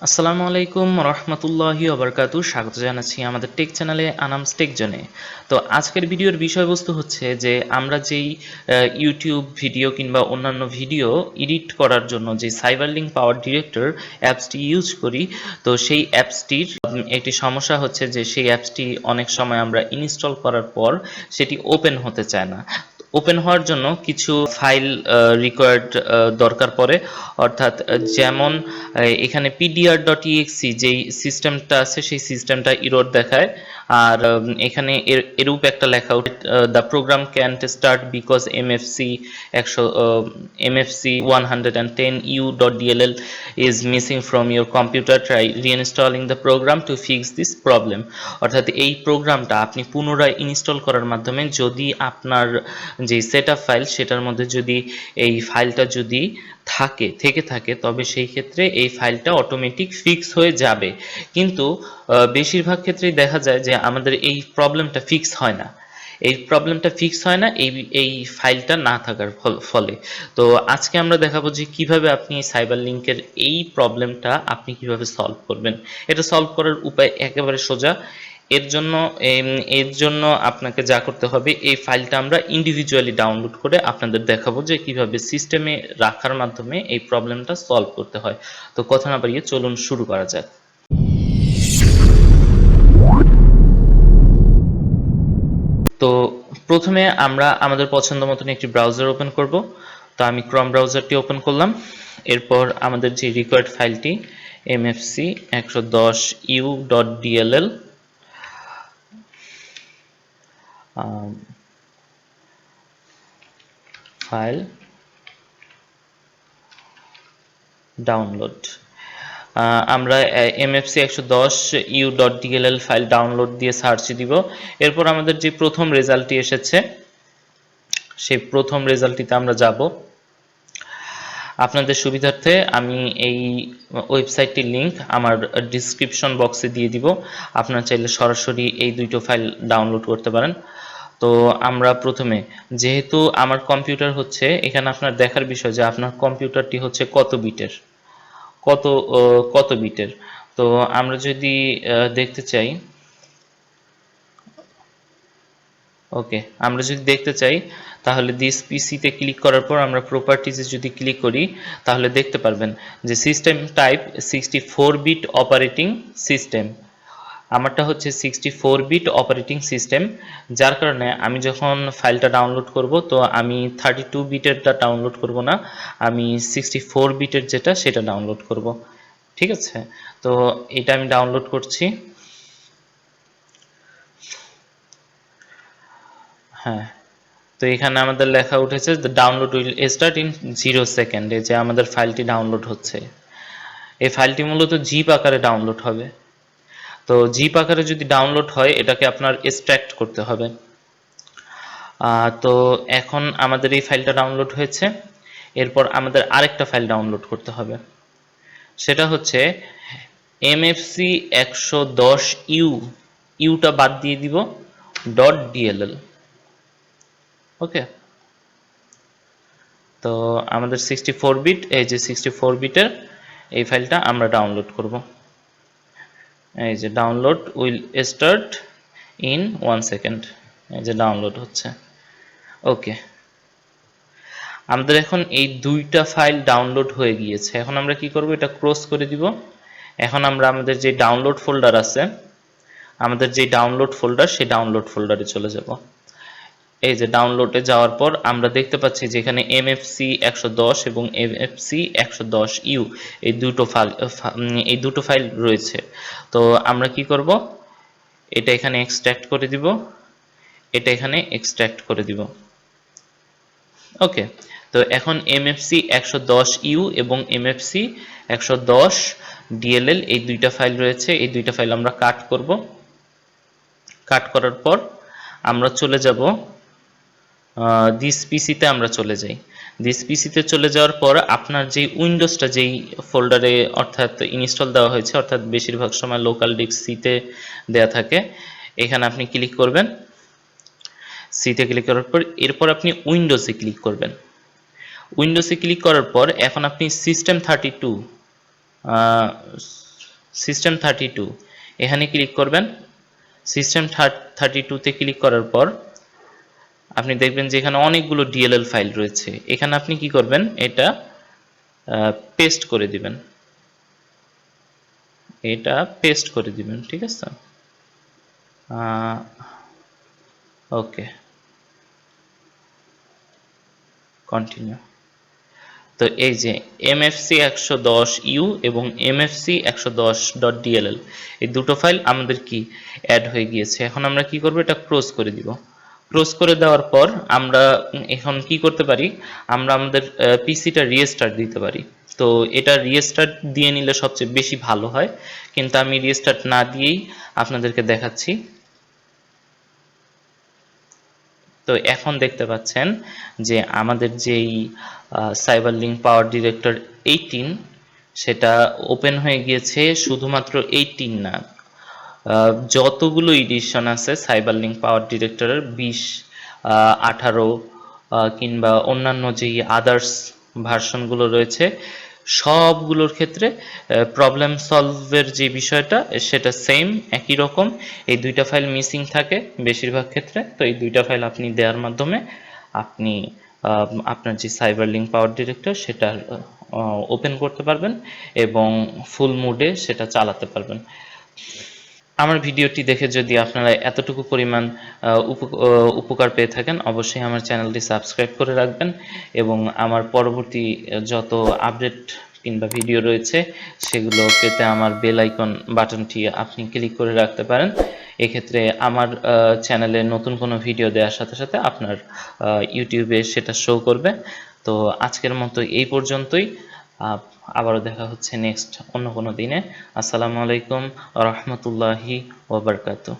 আসসালামু আলাইকুম রহমতুল্লাহি ওবরকাতু। স্বাগত জানাচ্ছি আমাদের টেক চ্যানেলে আনামজটেকজনে। তো আজকের ভিডিওর বিষয়বস্তু হচ্ছে যে আমরা যেই ইউটিউব ভিডিও কিংবা অন্যান্য ভিডিও এডিট করার জন্য যে সাইবারলিংক পাওয়ার ডিরেক্টর অ্যাপসটি ইউজ করি, তো সেই অ্যাপসটির একটি সমস্যা হচ্ছে যে সেই অ্যাপসটি অনেক সময় আমরা ইনস্টল করার পর সেটি ওপেন হতে চায় না। ওপেন হওয়ার জন্য কিছু ফাইল রিকোয়ার্ড দরকার পড়ে, অর্থাৎ যেমন এখানে pdr.exe যেই সিস্টেমটা আছে সেই সিস্টেমটা এরর দেখায়। আর এখানে এরূপ একটা লেখা উঠে, the program can't start because mfc110u.dll is missing from your computer, try reinstalling the program to fix this problem। অর্থাৎ এই প্রোগ্রামটা আপনি পুনরায় ইনস্টল করার মাধ্যমে যদি আপনার যে সেটআপ ফাইল সেটার মধ্যে যদি এই ফাইলটা যদি থেকে থাকে তবে সেই ক্ষেত্রে এই ফাইলটা অটোমেটিক ফিক্স হয়ে যাবে। কিন্তু বেশিরভাগ ক্ষেত্রেই দেখা যায় যে আমাদের এই প্রবলেমটা ফিক্স হয় না। এই ফাইলটা না থাকার ফলে। তো আজকে আমরা দেখাবো যে কিভাবে আপনি সাইবারলিংকের এই প্রবলেমটা আপনি কিভাবে সলভ করবেন। এটা সলভ করার উপায় একেবারে সোজা। এর জন্য আপনাকে যা করতে হবে, এই ফাইলটা আমরা ইন্ডিভিজুয়ালি ডাউনলোড করে আপনাদের দেখাবো যে কিভাবে সিস্টেমে রাখার মাধ্যমে এই প্রবলেমটা সলভ করতে হয়। তো কথা না বাড়িয়ে চলুন শুরু করা যাক। তো প্রথমে আমরা আমাদের পছন্দ মতন একটি ব্রাউজার ওপেন করব। তো আমি ক্রম ব্রাউজারটি ওপেন করলাম। এরপর আমাদের যে রিকোয়ার্ড ফাইলটি mfc110u.dll ফাইল ডাউনলোড, আমরা mfc110u.dll ফাইল ডাউনলোড দিয়ে সার্চ দিব। এরপর আমাদের যে প্রথম রেজাল্টটি এসেছে সেই প্রথম রেজাল্টটিতে আমরা যাব। আপনাদের সুবিধার্থে আমি এই ওয়েবসাইটটির লিংক আমার ডিসক্রিপশন বক্সে দিয়ে দিব। আপনারা চাইলে সরাসরি এই দুটো ফাইল ডাউনলোড করতে পারেন। তো আমরা প্রথমে, যেহেতু আমার কম্পিউটার হচ্ছে, এখানে আপনার দেখার বিষয় যে আপনার কম্পিউটারটি হচ্ছে কত কত বিটের। তো আমরা যদি দেখতে চাই, আমরা যদি দেখতে চাই তাহলে দিস পিসিতে ক্লিক করার পর আমরা প্রপার্টিজে যদি ক্লিক করি তাহলে দেখতে পারবেন যে system type 64 bit operating system. আমারটা হচ্ছে 64 বিট অপারেটিং সিস্টেম, যার কারণে আমি যখন ফাইলটা ডাউনলোড করব তো আমি 32 বিটেরটা ডাউনলোড করব না, আমি 64 বিটের যেটা সেটা ডাউনলোড করব। ঠিক আছে, তো এটা আমি ডাউনলোড করছি। হ্যাঁ, তো এখানে আমাদের লেখা উঠেছে the download will start in 0 সেকেন্ডে, যে আমাদের ফাইলটি ডাউনলোড হচ্ছে। এই ফাইলটি মূলত জিপ আকারে ডাউনলোড হবে। তো জিপ আকারে যদি ডাউনলোড হয় এটাকে আপনার এক্সট্র্যাক্ট করতে হবে। তো এখন আমাদের এই ফাইলটা ডাউনলোড হয়েছে। এরপর আমাদের আরেকটা ফাইল ডাউনলোড করতে হবে, সেটা হচ্ছে mfc110u, ইউটা বাদ দিয়ে দিব, .dll। ওকে, তো আমাদের 64 বিট, এই যে 64 বিটের এই ফাইলটা আমরা ডাউনলোড করব। এই যে download will start in 1 second, এই যে ডাউনলোড হচ্ছে। ওকে, আমাদের এখন এই দুইটা ফাইল ডাউনলোড হয়ে গিয়েছে। এখন আমরা কি করব, এটা ক্লোজ করে দিব। এখন আমরা আমাদের যে ডাউনলোড ফোল্ডার আছে, সেই ডাউনলোড ফোল্ডারে চলে যাব। এই যে ডাউনলোডে যাওয়ার পর আমরা দেখতে পাচ্ছি যে এখানে mfc110 এবং mfc110u এই দুটো ফাইল রয়েছে। তো আমরা কি করব, এটা এখানে এক্সট্রাক্ট করে দিব। ওকে, তো এখন mfc110u এবং mfc110dll এই দুইটা ফাইল রয়েছে, এই দুইটা ফাইল আমরা কাট করব। কাট করার পর আমরা চলে যাব দিস পিসিতে। আমরা চলে যাই দিস পিসিতে। চলে যাওয়ার পর আপনার যে উইন্ডোজটা যেই ফোল্ডারে অর্থাৎ ইনস্টল দেওয়া হয়েছে, অর্থাৎ বেশিরভাগ সময় লোকাল ডিস্ক সিতে দেয়া থাকে, এখানে আপনি ক্লিক করবেন। সিতে ক্লিক করার পর এরপর আপনি উইন্ডোজে ক্লিক করবেন। উইন্ডোজে ক্লিক করার পর এখন আপনি সিস্টেম 32 সিস্টেম 32 এখানে ক্লিক করবেন। সিস্টেম 32-তে ক্লিক করার পর আপনি দেখবেন যে এখানে অনেকগুলো ডিএলএল ফাইল রয়েছে। এখানে আপনি কি করবেন, এটা পেস্ট করে দিবেন, এটা পেস্ট করে দিবেন, ঠিক আছে। ওকে, কন্টিনিউ। তো এই যে mfc110u এবং mfc110.dll এই দুটো ফাইল আমাদের কি অ্যাড হয়ে গিয়েছে। এখন আমরা কি করব, এটা ক্লোজ করে দিব। ক্লোজ করে দেওয়ার পর আমরা এখন কি করতে পারি, আমরা আমাদের পিসিটা রিস্টার্ট দিতে পারি। তো এটা রিস্টার্ট দিয়ে নিলে সবচেয়ে বেশি ভালো হয়, কিন্তু আমি রিস্টার্ট না দিয়েই আপনাদেরকে দেখাচ্ছি। তো এখন দেখতে পাচ্ছেন যে আমাদের যেই সাইবারলিংক পাওয়ার ডিরেক্টর 18 সেটা ওপেন হয়ে গিয়েছে। শুধুমাত্র 18 না, যতগুলো এডিশন আছে সাইবারলিংক পাওয়ার ডিরেক্টরের 20, 18 কিংবা অন্যান্য যেই আদার্স ভার্সনগুলো রয়েছে সবগুলোর ক্ষেত্রে প্রবলেম সলভের যে বিষয়টা সেটা সেম, একই রকম। এই দুইটা ফাইল মিসিং থাকে বেশিরভাগ ক্ষেত্রে। তো এই দুইটা ফাইল আপনি দেওয়ার মাধ্যমে আপনি আপনার যে সাইবারলিংক পাওয়ার ডিরেক্টর সেটা ওপেন করতে পারবেন এবং ফুল মুডে সেটা চালাতে পারবেন। আমার ভিডিওটি দেখে যদি আপনারা এতটুকু পরিমাণ উপকার পেয়ে থাকেন, অবশ্যই আমার চ্যানেলটি সাবস্ক্রাইব করে রাখবেন এবং আমার পরবর্তী যত আপডেট কিংবা ভিডিও রয়েছে সেগুলো পেতে আমার বেল আইকন বাটনটি আপনি ক্লিক করে রাখতে পারেন। এক্ষেত্রে আমার চ্যানেলে নতুন কোনো ভিডিও দেওয়ার সাথে সাথে আপনার ইউটিউবে সেটা শো করবে। তো আজকের মতো এই পর্যন্তই। আবারও দেখা হচ্ছে নেক্সট অন্য কোনো দিনে। আসসালামু আলাইকুম ওয়া রাহমাতুল্লাহি ওয়া বারাকাতুহু।